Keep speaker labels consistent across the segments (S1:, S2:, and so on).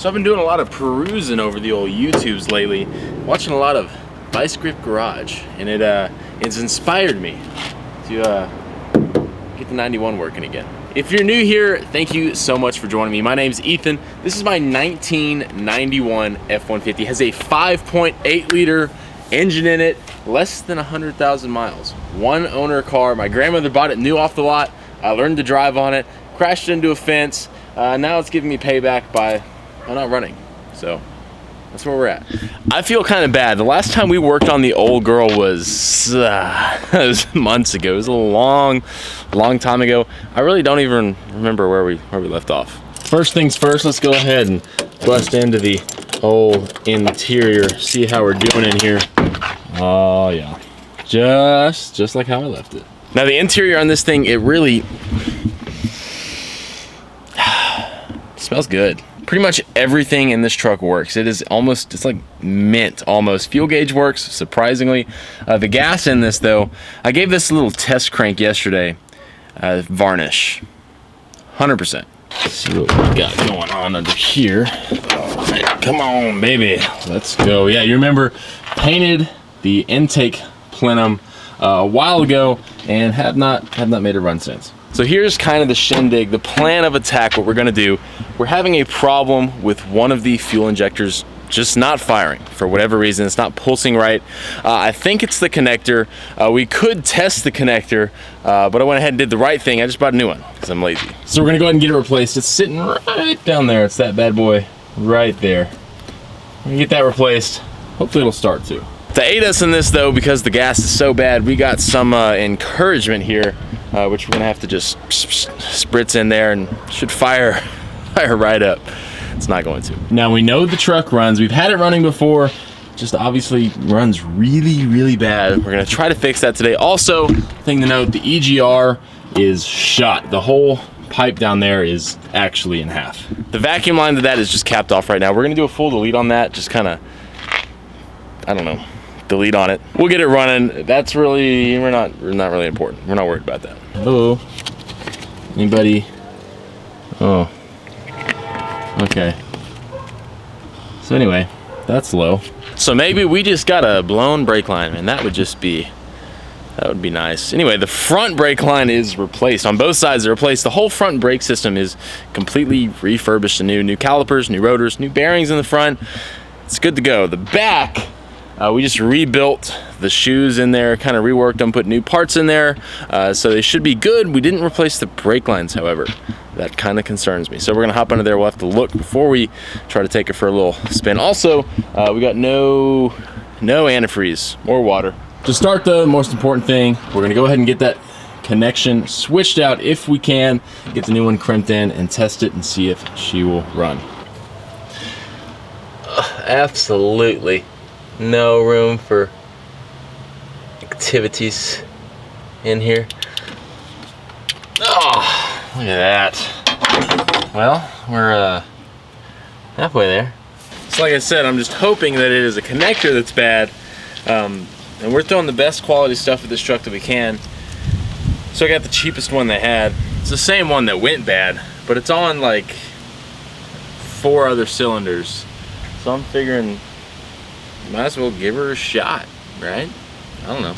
S1: So I've been doing a lot of perusing over the old YouTubes lately, watching a lot of Vice Grip Garage, and it's inspired me to get the 91 working again. If you're new here, thank you so much for joining me. My name's Ethan. This is my 1991 F-150. It has a 5.8 liter engine in it, less than 100,000 miles. One owner car. My grandmother bought it new off the lot. I learned to drive on it, crashed into a fence. Now it's giving me payback by not running. So that's where we're at. I feel kind of bad. The last time we worked on the old girl was, it was months ago. It was a long time ago. I really don't even remember where we left off. First things first, let's go ahead and bust into the old interior. See how we're doing in here. Oh yeah, just like how I left it. Now the interior on this thing, it really smells good. Pretty much everything in this truck works. It is almost, it's like mint almost. Fuel gauge works, surprisingly. The gas in this though, I gave this a little test crank yesterday. Varnish, 100%. Let's see what we got going on under here. All right, come on, baby, let's go. Yeah, you remember, painted the intake plenum a while ago and have not made a run since. So here's kind of the shindig, the plan of attack, what we're gonna do. We're having a problem with one of the fuel injectors just not firing for whatever reason. It's not pulsing right. I think it's the connector. We could test the connector, but I went ahead and did the right thing. I just bought a new one because I'm lazy. So we're gonna go ahead and get it replaced. It's sitting right down there. It's that bad boy right there. We're gonna get that replaced. Hopefully it'll start too. To aid us in this though, because the gas is so bad, we got some encouragement here, which we're gonna have to just spritz in there and should fire right up. It's not going to. Now we know the truck runs. We've had it running before, just obviously runs really bad. We're gonna try to fix that today. Also, thing to note, the EGR is shot. The whole pipe down there is actually in half. The vacuum line to that is just capped off right now. We're gonna do a full delete on that, just kind of, I don't know, delete on it. We'll get it running. That's really, we're not really important. We're not worried about that. Hello, anybody? Oh, okay. So anyway, that's low. So maybe we just got a blown brake line, and that would be nice. Anyway, the front brake line is replaced. On both sides, they're replaced. The whole front brake system is completely refurbished and new calipers, new rotors, new bearings in the front. It's good to go. The back, we just rebuilt the shoes in there, kind of reworked them, put new parts in there, so they should be good. We didn't replace the brake lines, however. That kind of concerns me. So we're gonna hop under there. We'll have to look before we try to take it for a little spin. Also, we got no antifreeze or water. To start the most important thing, we're gonna go ahead and get that connection switched out if we can, get the new one crimped in and test it and see if she will run. Absolutely no room for activities in here. Oh, look at that. Well, we're halfway there. So like I said, I'm just hoping that it is a connector that's bad, and we're throwing the best quality stuff at this truck that we can. So I got the cheapest one they had. It's the same one that went bad, but it's on like 4 other cylinders. So I'm figuring might as well give her a shot, right? I don't know.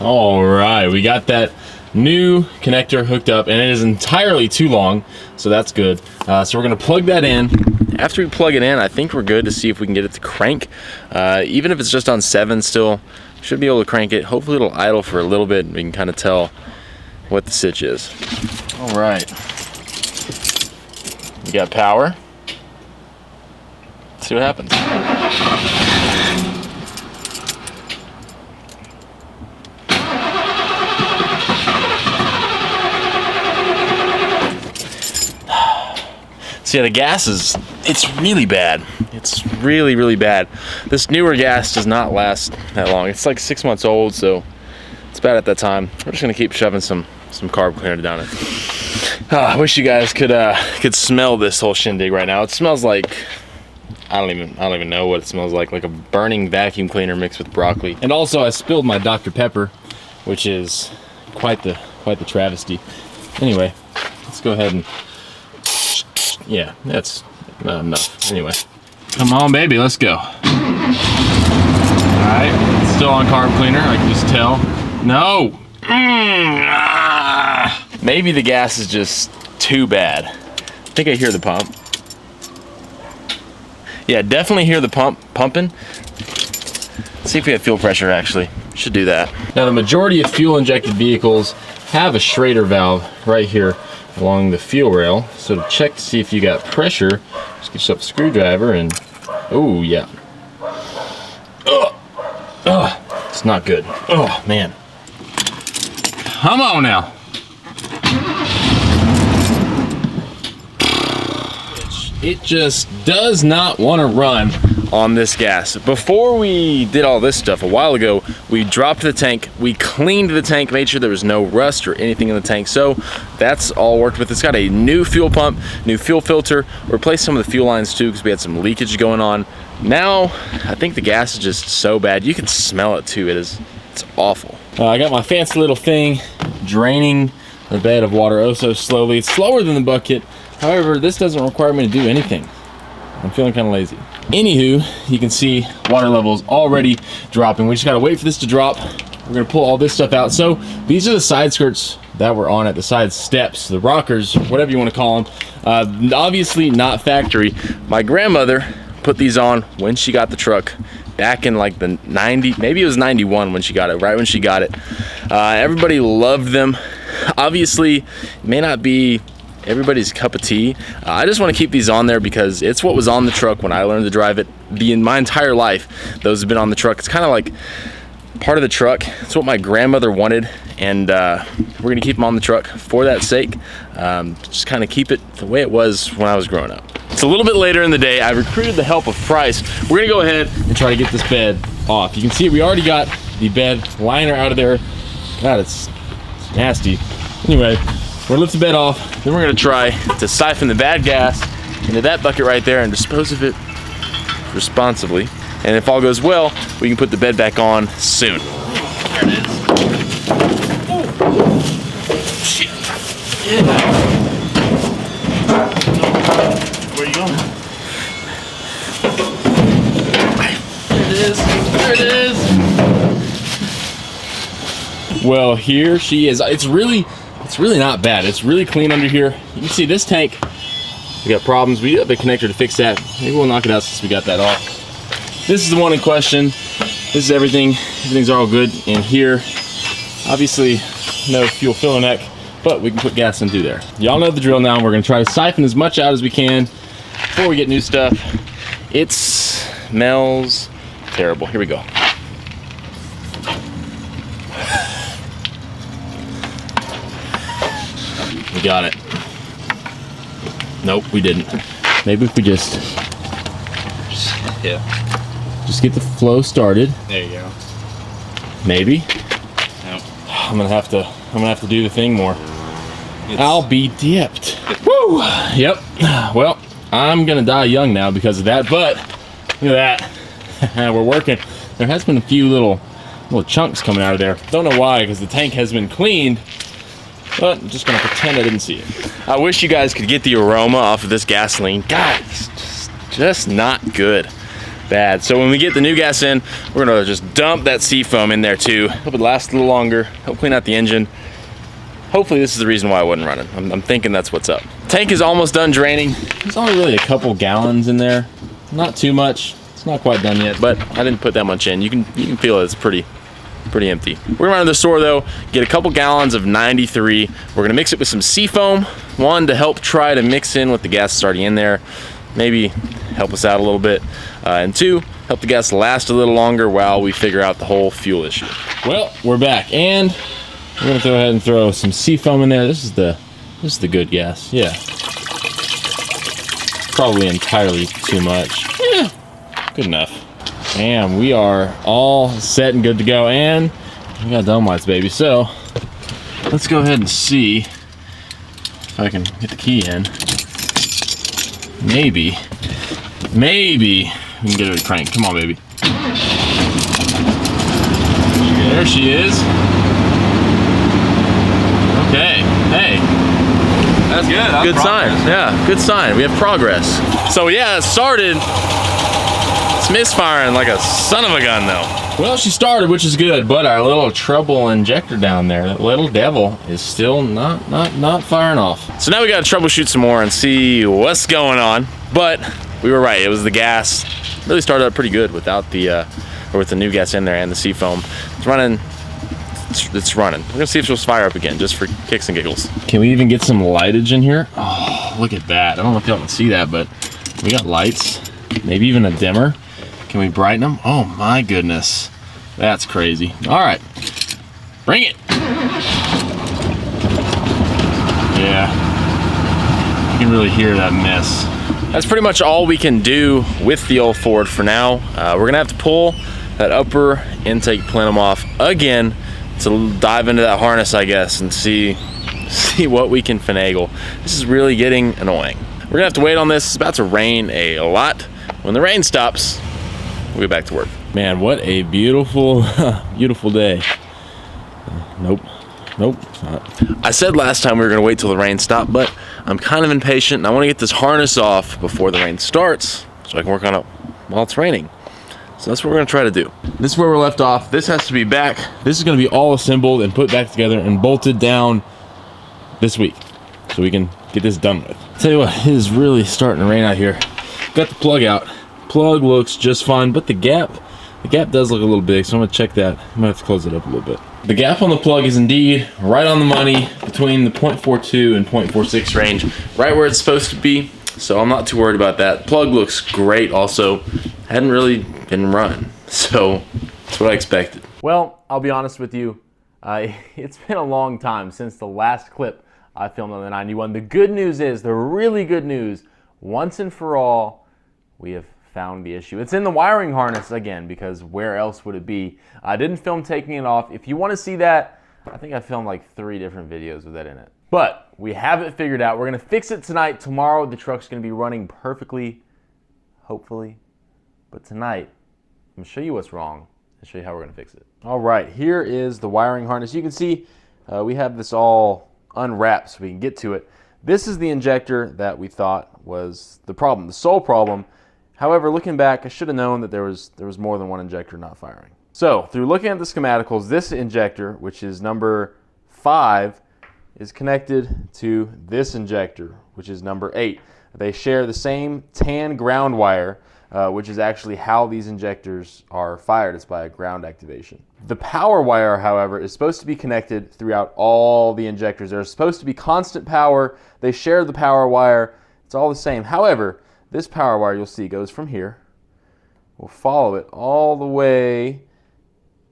S1: All right, we got that new connector hooked up, and it is entirely too long, so that's good. So we're gonna plug that in. After we plug it in, I think we're good to see if we can get it to crank. Even if it's just on 7 still, should be able to crank it. Hopefully it'll idle for a little bit and we can kind of tell what the sitch is. All right, we got power. Let's see what happens. So yeah, the gas it's really bad. It's really bad. This newer gas does not last that long. It's like 6 months old, so it's bad at that time. We're just gonna keep shoving some carb cleaner down it. I wish you guys could smell this whole shindig right now. It smells like, I don't even know what it smells like a burning vacuum cleaner mixed with broccoli. And also I spilled my Dr. Pepper, which is quite the travesty. Anyway, let's go ahead and, yeah, that's Not enough. Anyway. Come on, baby, let's go. Alright, still on carb cleaner, I can just tell. No! Maybe the gas is just too bad. I think I hear the pump. Yeah, definitely hear the pump pumping. Let's see if we have fuel pressure actually. Should do that. Now the majority of fuel injected vehicles have a Schrader valve right here along the fuel rail. So to check to see if you got pressure, just get yourself a screwdriver and, oh yeah. It's not good. Oh man. Come on now. It just does not want to run on this gas. Before we did all this stuff a while ago, we dropped the tank, we cleaned the tank, made sure there was no rust or anything in the tank. So that's all worked with. It's got a new fuel pump, new fuel filter, replaced some of the fuel lines too because we had some leakage going on. Now, I think the gas is just so bad. You can smell it too. It's awful. I got my fancy little thing draining the bed of water oh so slowly. It's slower than the bucket. However, this doesn't require me to do anything. I'm feeling kind of lazy. Anywho, you can see water levels already dropping. We just gotta wait for this to drop. We're gonna pull all this stuff out. So these are the side skirts that were on it, the side steps, the rockers, whatever you wanna call them. Obviously not factory. My grandmother put these on when she got the truck back in like the 90, maybe it was 91 when she got it, right when she got it. Everybody loved them. Obviously, it may not be everybody's cup of tea. I just want to keep these on there because it's what was on the truck when I learned to drive it. My entire life, those have been on the truck. It's kind of like part of the truck. It's what my grandmother wanted, and we're gonna keep them on the truck for that sake. Just kind of keep it the way it was when I was growing up. It's a little bit later in the day. I recruited the help of Price. We're gonna go ahead and try to get this bed off. You can see we already got the bed liner out of there. God, it's nasty. Anyway, we're gonna lift the bed off, then we're gonna try to siphon the bad gas into that bucket right there and dispose of it responsibly. And if all goes well, we can put the bed back on soon. There it is. Oh, shit. Yeah. Where are you going? There it is. There it is. Well, here she is. It's really not bad. It's really clean under here. You can see this tank, we got problems. We have a connector to fix that. Maybe we'll knock it out since we got that off. This is the one in question. This is everything. Everything's all good in here. Obviously, no fuel filler neck, but we can put gas in through there. Y'all know the drill now. We're gonna try to siphon as much out as we can before we get new stuff. It smells terrible. Here we go. We got it. Nope, we didn't. Maybe if we just get the flow started.
S2: There you go.
S1: Maybe.
S2: Nope.
S1: I'm gonna have to do the thing more. I'll be dipped. Woo! Yep. Well, I'm gonna die young now because of that, but look at that. We're working. There has been a few little chunks coming out of there. Don't know why, because the tank has been cleaned. But I'm just gonna pretend I didn't see it. I wish you guys could get the aroma off of this gasoline. God, it's just not good. Bad. So when we get the new gas in, we're gonna just dump that seafoam in there too. Hope it lasts a little longer. Help clean out the engine. Hopefully this is the reason why I wasn't running. I'm thinking that's what's up. Tank is almost done draining. There's only really a couple gallons in there. Not too much. It's not quite done yet, but I didn't put that much in. You can feel it's pretty empty. We're gonna run to the store though, get a couple gallons of 93. We're gonna mix it with some seafoam. One, to help try to mix in with the gas that's already in there. Maybe help us out a little bit. And two, help the gas last a little longer while we figure out the whole fuel issue. Well, we're back, and we're gonna go ahead and throw some seafoam in there. This is the good gas, yeah. Probably entirely too much. Yeah, good enough. And we are all set and good to go, and we got dome lights, baby. So let's go ahead and see if I can get the key in. Maybe we can get her to crank. Come on, baby. There she is. Okay, hey.
S2: That's good.
S1: Good sign. Yeah, good sign. We have progress. So yeah, it started. It's misfiring like a son of a gun though. Well, she started, which is good, but our little trouble injector down there, that little devil, is still not firing off. So now we gotta troubleshoot some more and see what's going on. But we were right, it was the gas. Really started out pretty good without the, or with the new gas in there and the seafoam. It's running. It's running. We're gonna see if she'll fire up again, just for kicks and giggles. Can we even get some lightage in here? Oh, look at that. I don't know if y'all can see that, but we got lights. Maybe even a dimmer. Can we brighten them? Oh my goodness. That's crazy. All right, bring it. Yeah, you can really hear that mess. That's pretty much all we can do with the old Ford for now. We're gonna have to pull that upper intake plenum off again to dive into that harness, I guess, and see what we can finagle. This is really getting annoying. We're gonna have to wait on this. It's about to rain a lot. When the rain stops, we'll get back to work. Man, what a beautiful, beautiful day. Nope, it's not. I said last time we were gonna wait till the rain stopped, but I'm kind of impatient and I wanna get this harness off before the rain starts so I can work on it while it's raining. So that's what we're gonna try to do. This is where we're left off. This has to be back. This is gonna be all assembled and put back together and bolted down this week so we can get this done with. Tell you what, it is really starting to rain out here. Got the plug out. Plug looks just fine, but the gap does look a little big, so I'm gonna check that. I might have to close it up a little bit. The gap on the plug is indeed right on the money between the 0.42 and 0.46 range, right where it's supposed to be. So I'm not too worried about that. Plug looks great also. Hadn't really been run, so that's what I expected. Well, I'll be honest with you. It's been a long time since the last clip I filmed on the 91. The good news is, the really good news, once and for all, we have found the issue. It's in the wiring harness again, because where else would it be? I didn't film taking it off. If you want to see that, I think I filmed like 3 different videos with that in it. But we have it figured out. We're gonna fix it tonight. Tomorrow the truck's gonna be running perfectly, hopefully. But tonight, I'm gonna show you what's wrong and show you how we're gonna fix it. All right, here is the wiring harness. You can see we have this all unwrapped so we can get to it. This is the injector that we thought was the problem, the sole problem. However, looking back, I should have known that there was more than one injector not firing. So, through looking at the schematicals, this injector, which is number 5, is connected to this injector, which is number 8. They share the same tan ground wire, which is actually how these injectors are fired. It's by a ground activation. The power wire, however, is supposed to be connected throughout all the injectors. There's supposed to be constant power. They share the power wire. It's all the same. However, this power wire, you'll see, goes from here. We'll follow it all the way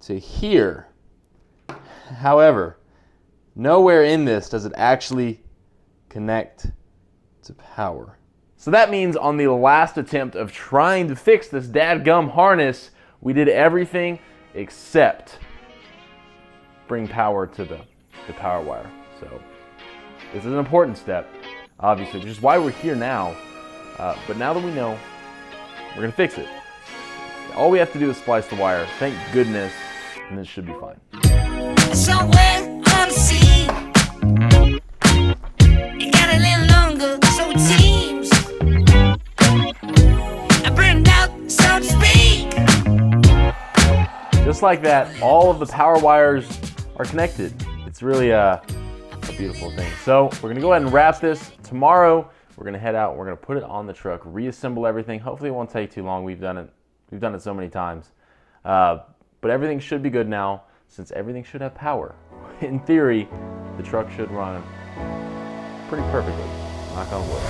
S1: to here. However, nowhere in this does it actually connect to power. So that means on the last attempt of trying to fix this dadgum harness, we did everything except bring power to the power wire. So this is an important step, obviously, which is why we're here now. But now that we know, we're gonna fix it. All we have to do is splice the wire, thank goodness, and this should be fine. Somewhere on the sea, it got a little longer, so it seems. I burned out, so to speak. Just like that, all of the power wires are connected. It's really a beautiful thing. So we're gonna go ahead and wrap this. Tomorrow, we're gonna head out, we're gonna put it on the truck, reassemble everything. Hopefully it won't take too long. We've done it so many times. But everything should be good now, since everything should have power. In theory, the truck should run pretty perfectly, knock on wood.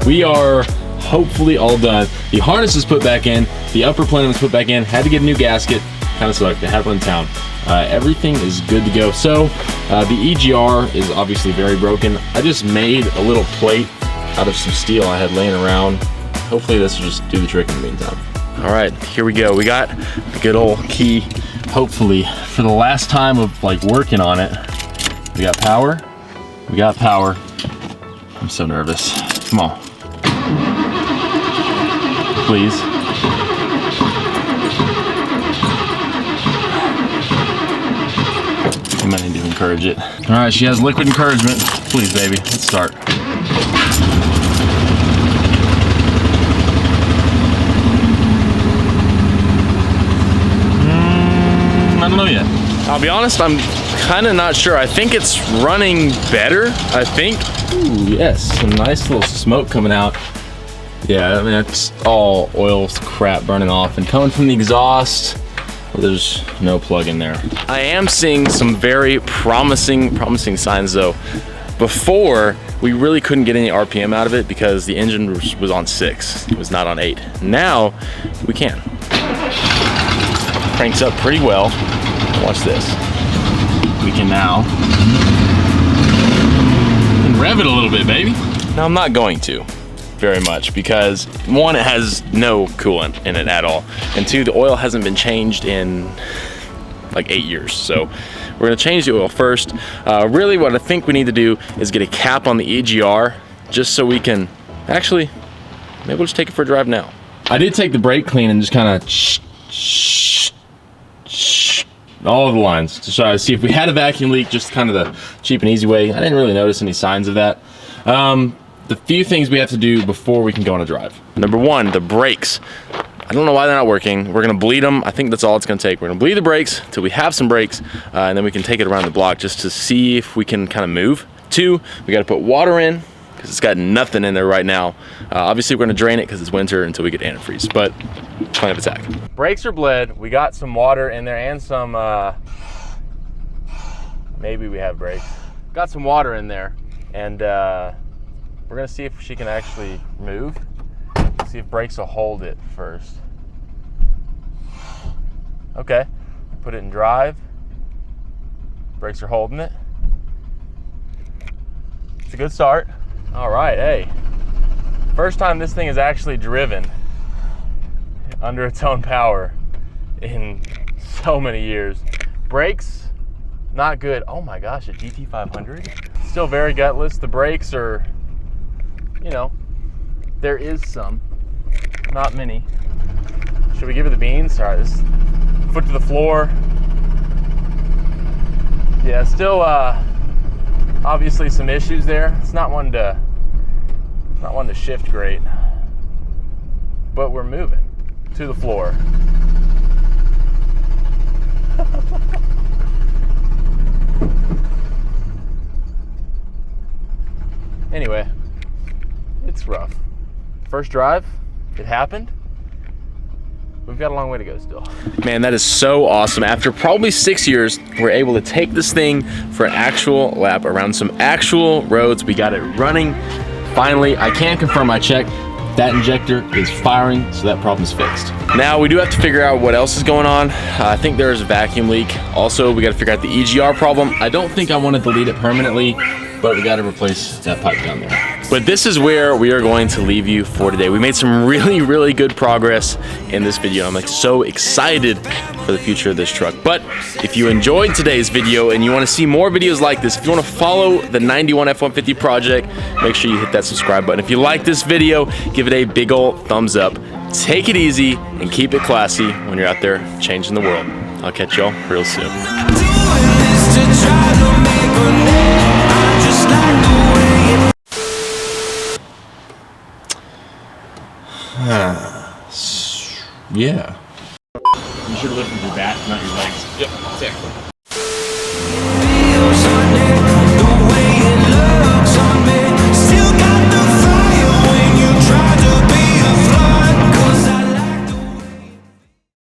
S1: We are hopefully all done. The harness is put back in, the upper plenum is put back in, had to get a new gasket, kind of sucked, I had one in town. Everything is good to go. So the EGR is obviously very broken. I just made a little plate out of some steel I had laying around. Hopefully this will just do the trick in the meantime. All right, here we go. We got the good old key. Hopefully, for the last time of like working on it, we got power. We got power. I'm so nervous. Come on. please. I might need to encourage it. All right, she has liquid encouragement. Please, baby, let's start. I don't know yet. I'll be honest, I'm kind of not sure. I think it's running better, I think. Ooh, yes, some nice little smoke coming out. Yeah, I mean, it's all oil crap burning off and coming from the exhaust. Well, there's no plug in there. I am seeing some very promising signs though. Before, we really couldn't get any RPM out of it because the engine was on 6. It was not on 8. Now, we can. Cranks up pretty well. Watch this. We can now rev it a little bit, baby. Now, I'm not going to very much because 1, it has no coolant in it at all, and 2, the oil hasn't been changed in like 8 years. So we're gonna change the oil first. Really what I think we need to do is get a cap on the EGR just so we can actually, maybe we'll just take it for a drive now. I did take the brake clean and just kind of all of the lines to try to see if we had a vacuum leak, just kind of the cheap and easy way. I didn't really notice any signs of that. The few things we have to do before we can go on a drive. Number 1, the brakes. I don't know why they're not working. We're gonna bleed them. I think that's all it's gonna take. We're gonna bleed the brakes till we have some brakes, and then we can take it around the block just to see if we can kind of move. 2, we gotta put water in because it's got nothing in there right now. Obviously, we're gonna drain it because it's winter until we get antifreeze, but plan of attack. Brakes are bled. We got some water in there and some, maybe we have brakes. Got some water in there, and we're gonna see if she can actually move. See if brakes will hold it first. Okay, put it in drive. Brakes are holding it. It's a good start. All right, hey. First time this thing is actually driven under its own power in so many years. Brakes, not good. Oh my gosh, a GT500? Still very gutless. The brakes are, you know, there is some, not many. Should we give her the beans? All right, this foot to the floor. Yeah, still obviously some issues there. It's not one to shift great, but we're moving to the floor. Anyway, it's rough. First drive, it happened. We've got a long way to go still. Man, that is so awesome. After probably 6 years, we're able to take this thing for an actual lap around some actual roads. We got it running. Finally, I can confirm I checked. That injector is firing, so that problem's fixed. Now, we do have to figure out what else is going on. I think there's a vacuum leak. Also, we gotta figure out the EGR problem. I don't think I want to delete it permanently, but we gotta replace that pipe down there. But this is where we are going to leave you for today. We made some really good progress in this video. I'm like so excited for the future of this truck. But if you enjoyed today's video and you want to see more videos like this, if you want to follow the 91 F-150 project, make sure you hit that subscribe button. If you like this video, give it a big old thumbs up. Take it easy and keep it classy when you're out there changing the world. I'll catch y'all real soon. Yeah. You should lift with your back, not your legs. Yep, exactly.